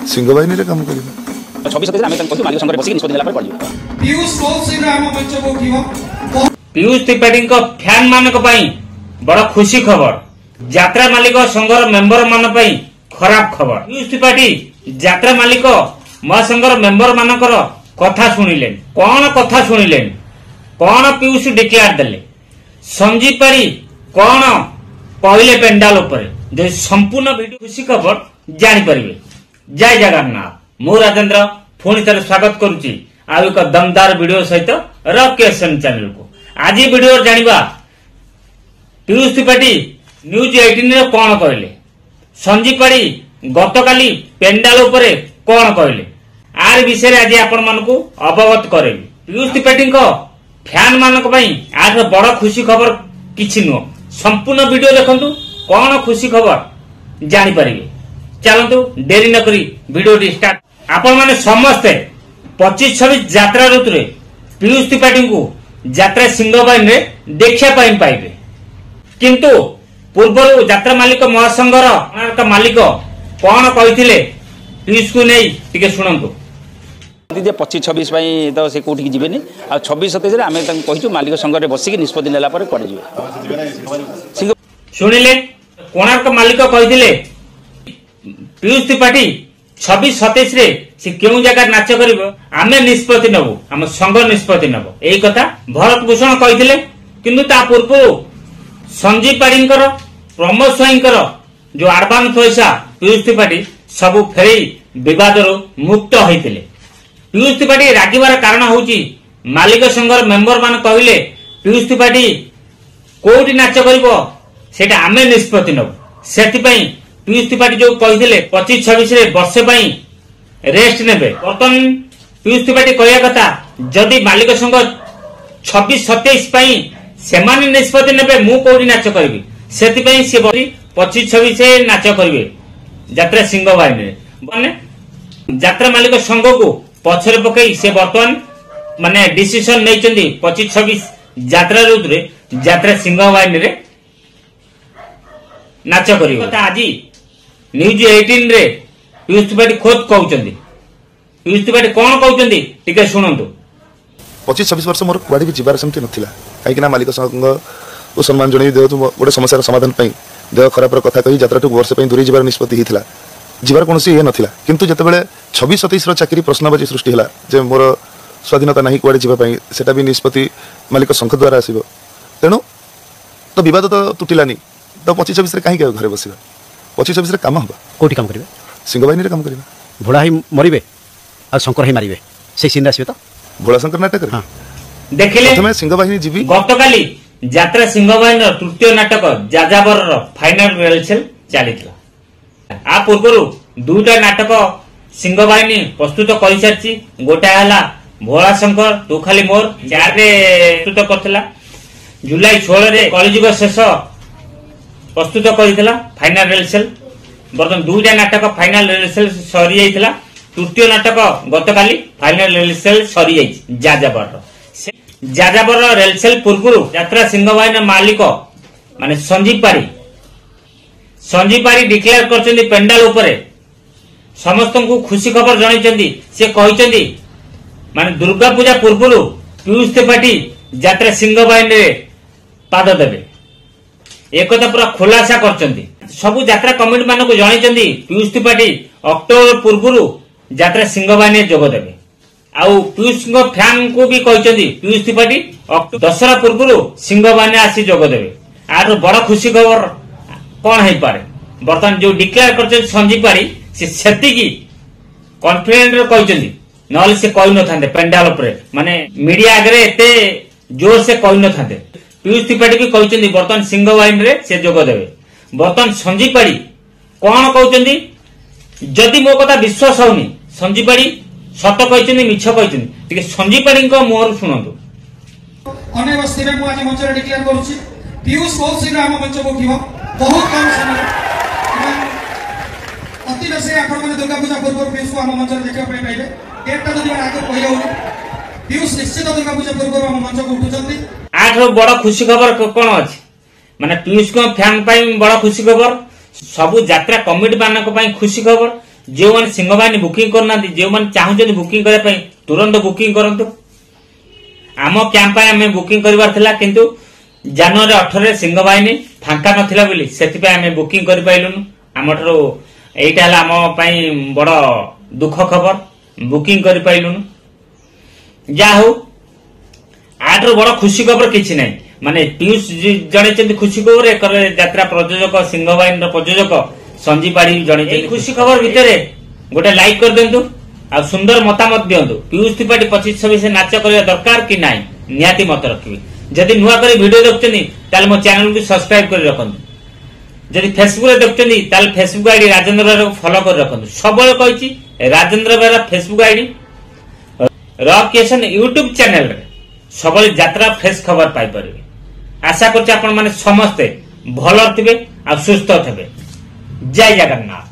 सिंह बाहिनी रे काम करिबे 26 सतेज आमे कहू मालिक संघ बसिक निष्पत्ति नेला पर पड़िबे। पीयूष त्रिपाठी को फैन मान बड़ खुशी खबर, यात्रा मालिक संघर मेंबर मान खराब खबर। पीयूष त्रिपाठी यात्रा मालिक महासंघर मेंबर मानकर कथा शुणिले, कौन कथा शुणिले, कौन पीयूष डिक्लेयर देले, संजीव पारी कौन कहले पेंडाल जो संपूर्ण वीडियो खुशी खबर जानी परिबे। जय जगन्नाथ। मु राजेंद्र पुणी थे स्वागत करुच्ची आ एक दमदार वीडियो सहित रॉकेशन चैनल को। आज वीडियो जानिबा पीयूष त्रिपाठी न्यूज 18 रे कौन कहले, संजीव पारी गतकाली पेंडाल उपरे कौन कहले, आर विषय आज आपण मानकू अवगत करेबी। पीयूष त्रिपाठी फैन मानक पई आज बड़ खुशी खबर किछि नुह, संपूर्ण वीडियो देखंतु कौन खुशी खबर जानी परिबे। चलंतु देरी न करी वीडियो स्टार्ट। आपण माने समस्ते 25-26 यात्रा ऋतु रे पीयूष त्रिपाठी को यात्रा सिंहबाहिनी रे देखिया पाइबे, किंतु पूर्व यात्रा मालिक महासंघर मालिक कौन कहिथिले पीयूष को नहीं टिके सुनंतु। 25-26 तो से कौटी जीवेनि आ 26-27 आम कहूँ मालिक संघ में बसिक निष्पत्ति नेला पर पड़े। शुणिले कोणार्क मालिक कहिथिले पीयूष त्रिपाठी 26-27 रे से क्यों जगह नाच करिवो आमे निष्पत्ति नबो, आम संघ निष्पत्ति नबो, एई कथा भरत भूषण कहिथिले। किंतु ता पूर्व संजीव पारींकर प्रमोद स्वाईंकर जो एडवांस पैसा पीयूष त्रिपाठी सब फेरी विवाद मुक्त होइतिले। पीयूष त्रिपाठी रागिबार कारण होची मालिक संघर मेंबर मान कहले पीयूष त्रिपाठी कोठी नाच करिवो सेटा आमे निष्पत्ति नबो, सेति पई पीयूष त्रिपाठी जो कहिथिले 25-26 रे वर्षे पई रेस्ट नेबे। बर्तन पीयूष त्रिपाठी कहया कथा जदि मालिक संघ 26-27 पई सेमाने निष्पत्ति नेबे मु कोठी नाच करबी, सेति पई से 25-26 रे नाच करबे यात्रा सिंहबाहिनी रे। माने यात्रा मालिक संघ को पछरे पकई से बर्तमान माने डिसीजन नैचंदी 25-26 यात्रा ऋतु रे यात्रा सिंहबाहिनी रे नाच करिवो। आज न्यूज 18 रे पीयूष त्रिपाठी खोद कहउचंदी, पीयूष त्रिपाठी कोन कहउचंदी टिके सुनंतु। 25-26 वर्ष मोर कुआडी भी जीवार सेमती नथिला, काई ना मालिक संघ को सम्मान जणै देउ गोटे समस्या समाधान पई देह खराब रो कथा कहि यात्रा टू वर्ष पई दूरी जीवार निष्पत्ति हिथिला। जीवार कोनसी ये नथिला, किंतु जतबेले 26-27 रो चाकरी प्रश्नबाजी सृष्टि हला जे मोर स्वाधीनता नाही कुआडी जीवा पई सेटा भी निष्पत्ति मालिक संघ द्वारा आसीबो, तेनु तो विवाद तो टुटिलानी। तो 25-26 रे काहे घरे बसिबा, 25-26 रे काम हबा कोठी काम करिवे, सिंहबाहिनी रे काम करिबा। भोला ही मरिबे आ शंकर ही मारिबे से सीन आसीबे। तो भोला शंकर नाटक रे देखिले प्रथमे सिंहबाहिनी जीवी गतकाली यात्रा सिंहबाहिनी तृतीय नाटक जाजाबर फाइनल रिहर्सल चलीथिला। आ पूर्वरु दुटा नाटक सिंहबाहिनी प्रस्तुत करि सारची, गोटा हला भोला शंकर तू खाली मोर चार रे प्रस्तुत करथिला, जुलाई 16 रे कलिजुग शेष प्रस्तुत करिथिला फाइनल रिहर्सल। बर्तमान दुटा नाटक फाइनल रिहर्सल सरी जाइथिला, तृतीय नाटक गतकाली फाइनल रिहर्सल सरी जाइछि जाजाबर। जाजाबर रिहर्सल पूर्वरु यात्रा सिंहबाहिनी मालिक माने संजीव पारी डिक्लेयर करचंदी पेंडाल उपरे समस्त को खुशी खबर जणाइचंदी। से कहिचंदी माने दुर्गा पूजा पूर्वरु पीयूष त्रिपाठी यात्रा सिंहबाहिनी रे पाद देबे, एक कथा पूरा खुलासा करचंदी। सबु यात्रा कमिटी मानको जणाइचंदी पीयूष त्रिपाठी अक्टोबर पूर्वरु यात्रा सिंहबाहिनी जोग देबे। आउ पीयूष फैन को भी कहिचंदी पीयूष त्रिपाठी दशहरा पूर्वरु सिंहबाहिनी आसी जोग देबे। आर बड़ खुशी खबर कौन है पारे। बर्तमान जो डिक्लेयर करछन संजीव पारी से सेति की कॉन्फिडेंट रे कहिचंदी, नले से कहि न थांदे पेंडाल ऊपर माने मीडिया आगरे एते जोर से कहि न थांदे। पीयूष त्रिपाठी भी कहिचंदी बर्तमान सिंहबाहिनी रे से जोग देबे। बर्तमान संजीव पारी कौन कहउचंदी जदि मो कथा विश्वास होनी संजीव पारी सत कहिचंदी मिछ कहिचंदी टिके संजीव पारी को मोर सुनंतु। अने बस्ती में मु आज मंच रे डिक्लेयर करूची पीयूष बहुत शीघ्र हम मंच को किबो बहुत कम समय अति बेसी आपण माने दुर्गा पूजा पूर्व पीयूष को हम मंच रे देखा पई पाइबे। डेटटा जदि आगे कहियो पीयूष निश्चित दुर्गा पूजा पूर्व हम मंच को उठुचंदी। आठ बड़ खुशी खबर कोन अछि माने पीयूष को फैन पई बड़ खुशी खबर, सबु यात्रा कमिटी मानक पई खुशी खबर, जो मैंने सिंहवाहिनी बुकिंग करना जो मैंने चाहते बुकिंग करने तुरंत बुकिंग करूँ। आम कैंप आम बुकिंग करार किंतु जनवरी 18 सिंहवाहिनी फांका नथिला बोली सेतिपय आम बुकिंग कर पाइलुनु। आम ठारो एटा हला आम पई बड़ दुख खबर बुकिंग कर पाइलुनु। जा हो आठर बड़ खुशी खबर किछि नै माने पीयूष जणे खुशी खबर एक यात्रा प्रयोजक सिंहवाहिनी प्रयोजक संजीव पाड़ी जणे खुशी खबर भितर गोटे लाइक कर देंतु आ सुंदर मतामत दिंतु। पीयूष त्रिपाठी 25-26 नाच करवा दरकार कि नाई निहाती मत रखिए। जदि नुआ कर वीडियो देखुछनी ताले मो चैनल को सब्सक्राइब कर रखंतु। जदि फेसबुक रे देखुछनी ताले फेसबुक आईडी राजेंद्र बेहरा को फॉलो कर रखंतु। सबले कहिछि Rajendra Behera Facebook ID rock creation YouTube channel रे सबले यात्रा फ्रेश खबर पाई परिबे। आशा करछि आपण माने समस्त भलो थिबे आ सुस्थ थिबे। जय जगन्नाथ।